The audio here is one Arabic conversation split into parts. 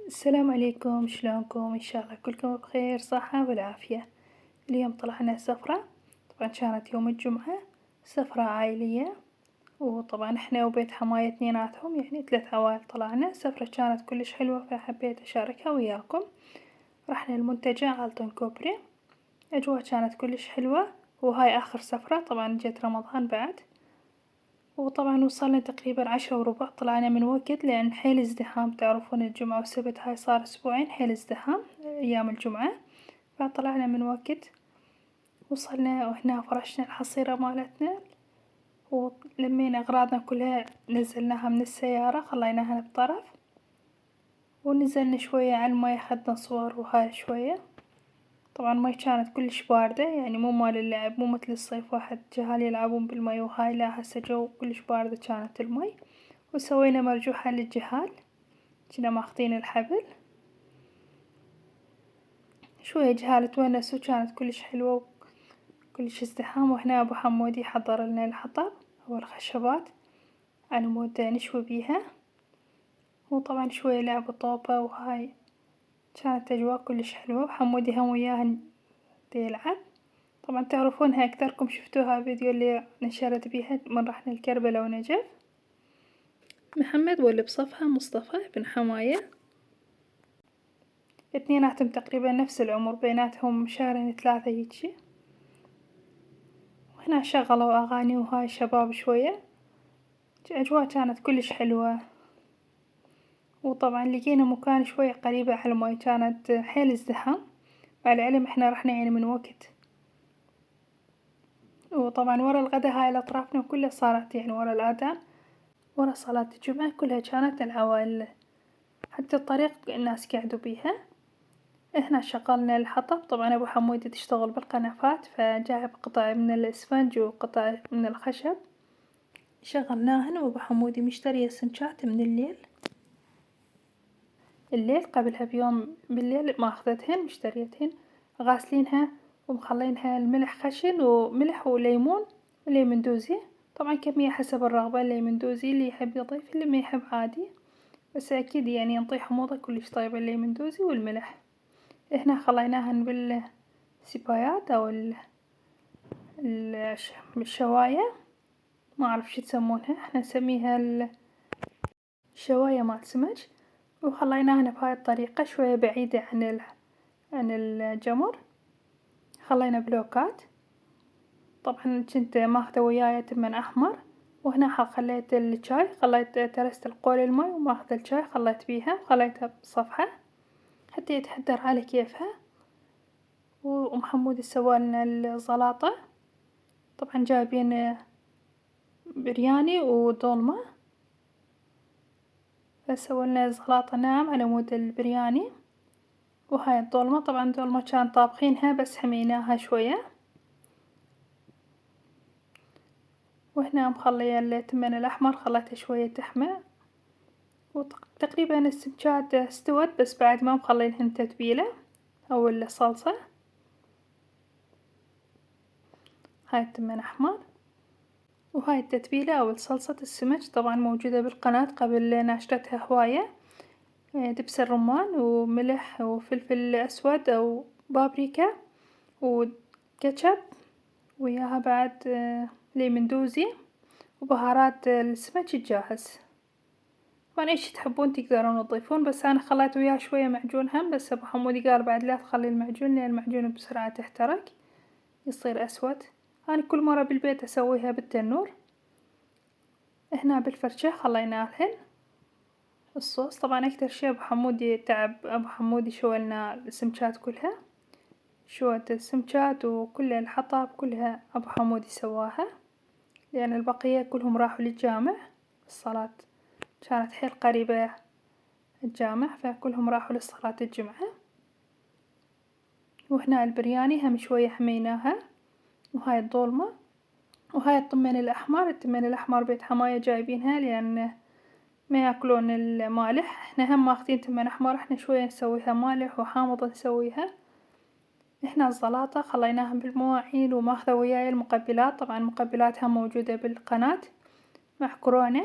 السلام عليكم، شلونكم؟ إن شاء الله كلكم بخير صحة والعافية. اليوم طلعنا سفرة، طبعًا كانت يوم الجمعة، سفرة عائلية، وطبعًا إحنا وبيت حماية اثنيناتهم يعني 3 عوائل طلعنا، السفرة كانت كلش حلوة فحبيت أشاركها وياكم. رحنا المنتجع عالتون كوبري، الأجواء كانت كلش حلوة، وهاي آخر سفرة طبعًا جت رمضان بعد. وطبعًا وصلنا تقريبًا 10:15 طلعنا من وقت لأن حيل ازدحام، تعرفون الجمعة والسبت هاي صار أسبوعين حيل ازدحام أيام الجمعة، فطلعنا من وقت. وصلنا وهنا فرشنا الحصيرة مالتنا ولمينا أغراضنا كلها نزلناها من السيارة خليناها بطرف، ونزلنا شوية عالمي أخدنا صور وهاي شوية. طبعًا المي كانت كلش باردة يعني مو مال اللعب، مو مثل الصيف واحد جهال يلعبون بالمي وهاي، لا هسه جو كلش باردة كانت المي. وسوينا مرجوحة للجهال، جنا ماخذين الحبل، شوية جهال تونسوا كانت كلش حلوة وكلش ازدحام. وهنا أبو حمود يحضر لنا الحطب أو الخشبات على مود نشوي بيها، وطبعًا شوية لعب طوبة وهاي، كانت أجواء كلش حلوة. وحمودي هم وياها يلعب، طبعًا تعرفونها أكثركم شفتوها فيديو اللي نشرت بيها من رحنا لكربلا ونجف. محمد واللي بصفها مصطفى بن حماية، اثنيناتهم تقريبا نفس العمر، بيناتهم شهرين 3 هيجي. وهنا شغلوا أغاني وهاي شباب شوية، أجواء كانت كلش حلوة. وطبعًا لقينا مكان شوية قريبة على المي، كانت حيل ازدحام، مع العلم إحنا رحنا يعني من وقت. وطبعًا ورا الغدا هاي الأطرافنا كلها صارت يعني ورا الآذان، ورا صلاة الجمعة كلها كانت العوائل، حتى الطريق الناس قعدوا بيها. هنا شغلنا الحطب، طبعًا أبو حمود تشتغل بالقنفات فجايب قطع من الإسفنج وقطع من الخشب شغلناهن، وأبو حمودي مشترية سنجات من الليل قبلها بيوم بالليل ماخذتهن مشتريتهن، غاسلينها ومخلينها الملح خشن وملح وليمون وليمندوزي، طبعًا كمية حسب الرغبة، الليمندوزي اللي يحب يضيف اللي ما يحب عادي، بس أكيد يعني ينطي حموضة كلش طيبة الليمندوزي والملح. هنا خليناهن بالسيبايات أو الشواية، ما أعرف شو تسمونها، إحنا نسميها الشواية مال سمك. وخليناهن بهاي الطريقة شوية بعيدة عن الجمر، خلينا بلوكات. طبعًا كنت ماخذة وياي تمن أحمر، وهنا خليت الشاي، خليت ترست القول المي وماخذة الشاي خليت بيها وخليتها بصفحة حتى يتحدر على كيفها. وأم حمود سوالنا الزلاطة، طبعًا جايبين برياني ودولمة، فسوولنا زلاطة ناعم على مود البرياني. وهاي الدولمة، طبعًا الدولمة كان طابخينها بس حميناها شوية. وهنا مخلية التمن الأحمر خليته شوية تحمى، وتقريبا السمجات استوت بس بعد ما مخلينهن تتبيلة أو الصلصة. هاي التمن أحمر، وهاي التتبيلة أو صلصة السمك طبعًا موجودة بالقناة قبل ناشرتها هواية، دبس الرمان وملح وفلفل أسود أو بابريكا وكاتشب، وياها بعد ليمندوزي وبهارات السمك الجاهز. طبعًا ايش تحبون تقدرون تضيفون، بس أنا خليت وياه شوية معجون هم، بس أبو حمودي قال بعد لا تخلي المعجون لأن المعجون بسرعة تحترق يصير أسود. أنا كل مرة بالبيت أسويها بالتنور. هنا بالفرشة خليناهن الصوص، طبعًا أكتر شي أبو حمودي تعب، أبو حمودي شوى السمكات كلها، شوت السمكات وكل الحطب كلها أبو حمودي سواها، لأن البقية كلهم راحوا للجامع، الصلاة كانت حيل قريبة الجامع فكلهم راحوا لصلاة الجمعة. وهنا البرياني هم شوية حميناها، وهاي الضولمة، وهاي التمن الأحمر، التمن الأحمر بيت حماية جايبينها لأن ما ياكلون المالح، احنا هم ماخذين تمن أحمر، احنا شوية نسويها مالح وحامض نسويها. احنا الزلاطة خليناها بالمواعين، وماخذة وياي المقبلات، طبعًا المقبلات هم موجودة بالقناة، معكرونة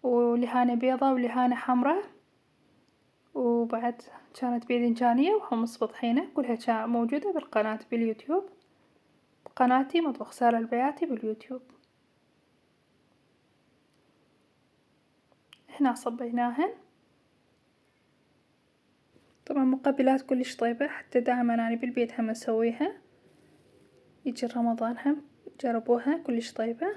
ولهانة بيضة ولهانة حمرا وبعد كانت باذنجانية وحمص بطحينة، كلها موجودة بالقناة باليوتيوب، قناتي مطبخ سارة البياتي باليوتيوب. هنا صبيناهن. طبعا مقبلات كلش طيبة، حتى دائما أنا بالبيت هم أسويها، يجي رمضان هم جربوها كلش طيبة.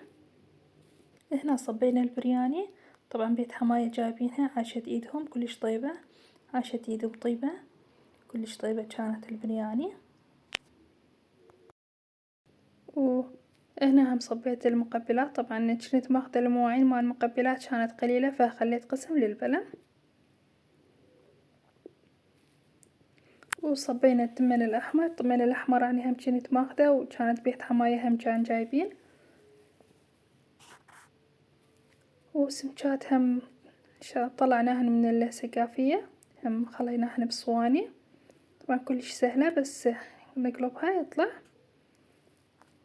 هنا صبينا البرياني، طبعا بيت حماية جايبينها عاشت ايدهم كلش طيبة، عاشت ايدهم طيبة كلش طيبة كانت البرياني. وهنا هم صبيت المقبلات، طبعا كنت ماخذة المواعين مال المقبلات كانت قليلة فخليت قسم للبلة. وصبينا التمن الأحمر، التمن الأحمر أنا هم كنت ماخذة وكانت بيت حماية هم كان جايبين. وسمكات هم طلعناهن من السقافية، هم خليناهن بصواني، طبعا كلش سهلة بس نقلبها يطلع.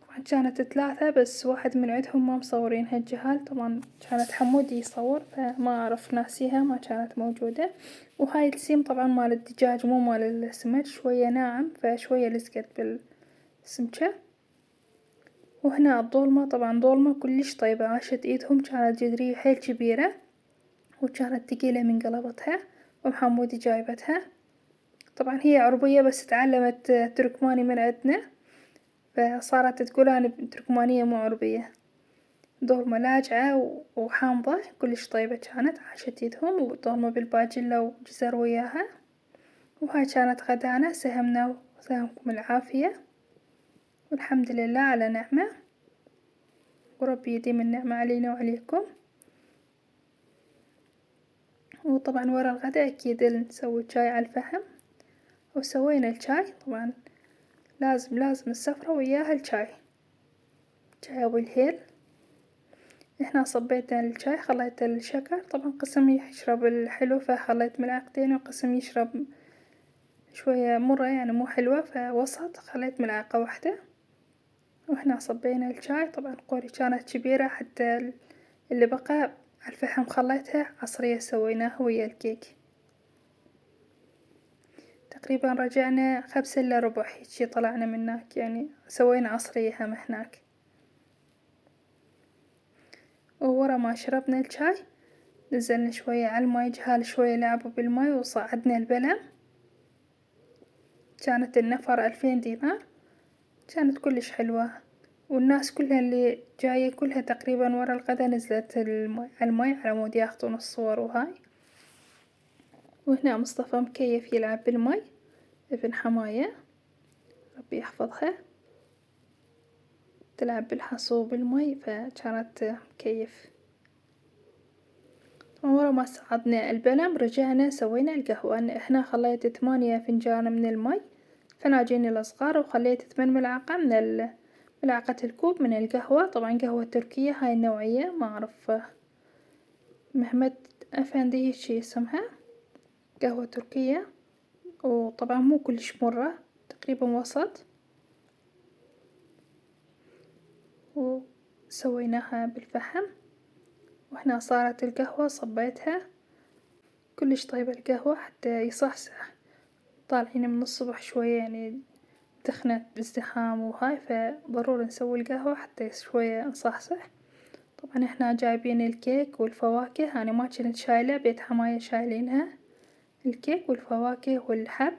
طبعا كانت 3 بس واحد من عندهم ما مصورين هالجهال، طبعا كانت حمودي يصور فما أعرف ناسيها ما كانت موجودة. وهاي السيم طبعا مال الدجاج مو مال السمك، شوية ناعم فشوية لزقت بالسمكة. وهنا الضولمة، طبعا ضولمة كلش طيبة عاشت ايدهم، كانت جدرية حيل كبيرة وكانت تقيلة من قلبتها ومحمودي جايبتها. طبعا هي عربية بس تعلمت تركماني من عندنا فصارت تقول أنا تركمانية مو عربية. ضولمة لاجعة وحامضة كلش طيبة كانت عاشت ايدهم، وضولمة بالباجلة وجزر وياها. وهاي كانت غدانا، سهمنا وسهمكم العافية، والحمد لله على نعمة، وربي يديم النعمة علينا وعليكم. وطبعا ورا الغدا أكيد نسوي شاي على الفحم، وسوينا الشاي طبعا لازم السفرة وياها الشاي، شاي أبو الهيل. هنا صبيت الشاي خليت الشكر، طبعا قسم يشرب الحلو فخليت ملعقتين، وقسم يشرب شوية مرة يعني مو حلوة فوسط خليت ملعقة واحدة. وهنا صبينا الشاي، طبعا قوري كانت كبيرة حتى اللي بقى على الفحم خليتها عصرية سويناها ويا الكيك. تقريبا رجعنا 5 إلا ربع هيجي طلعنا من هناك، يعني سوينا عصرية هم هناك. وورا ما شربنا الشاي نزلنا شوية على الماي، جهال شوية لعبوا بالماي وصعدنا البلة. كانت النفر 2000 دينار، كانت كلش حلوة. والناس كلها اللي جاية كلها تقريبا ورا الغدا نزلت على الماي على مود ياخذون الصور وهاي. وهنا مصطفى مكيف يلعب بالماي، ابن حماية ربي يحفظها، تلعب بالحصو بالماي فكانت مكيف. ورا ما صعدنا البلم رجعنا سوينا القهوة. هنا خليت 8 فنجان من الماي، فناجين الأصغر، وخليت 8 ملعقة من ملعقة الكوب من القهوة، طبعا قهوة تركية هاي النوعية ما أعرف محمد أفندي هيجي اسمها، قهوة تركية، وطبعا مو كلش مرة تقريبا وسط. وسويناها بالفحم. وهنا صارت القهوة صبيتها كلش طيبة القهوة حتى يصحصح، طالعين من الصبح شوية يعني دخنت بازدحام وهاي فضروري نسوي القهوة حتى شوية نصحصح. طبعا احنا جايبين الكيك والفواكه، أنا ما كنت شايلة بيت حماية شايلينها الكيك والفواكه والحب.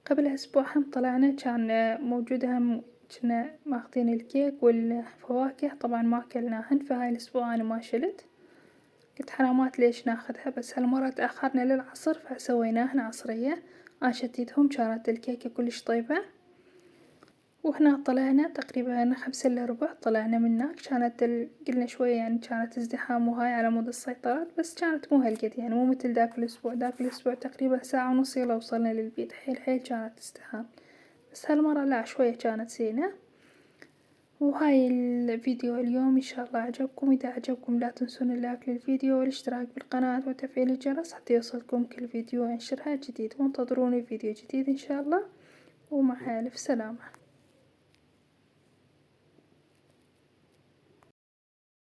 قبل أسبوع هم طلعنا كان موجودة هم كنا ماخذين الكيك والفواكه، طبعا ما أكلناهن فهاي الأسبوع أنا ما شلت، قلت حرامات ليش ناخذها، بس هالمرة تأخرنا للعصر فسويناهن عصرية عاشت ايدهم، كانت الكيكة كلش طيبة. وهنا طلعنا تقريبا 5 إلا ربع طلعنا من هناك، كانت قلنا شوية يعني كانت ازدحام وهاي على مود السيطرات، بس كانت مو هالقد يعني مو مثل داك الأسبوع تقريبا ساعة ونص يلا وصلنا للبيت، حيل كانت ازدحام، بس هالمرة لا شوية كانت زينة. وهاي الفيديو اليوم إن شاء الله عجبكم، إذا عجبكم لا تنسون اللايك للفيديو والاشتراك بالقناة وتفعيل الجرس حتى يوصلكم كل فيديو أنشرها جديد، وانتظروني فيديو جديد إن شاء الله، ومع ألف سلامة.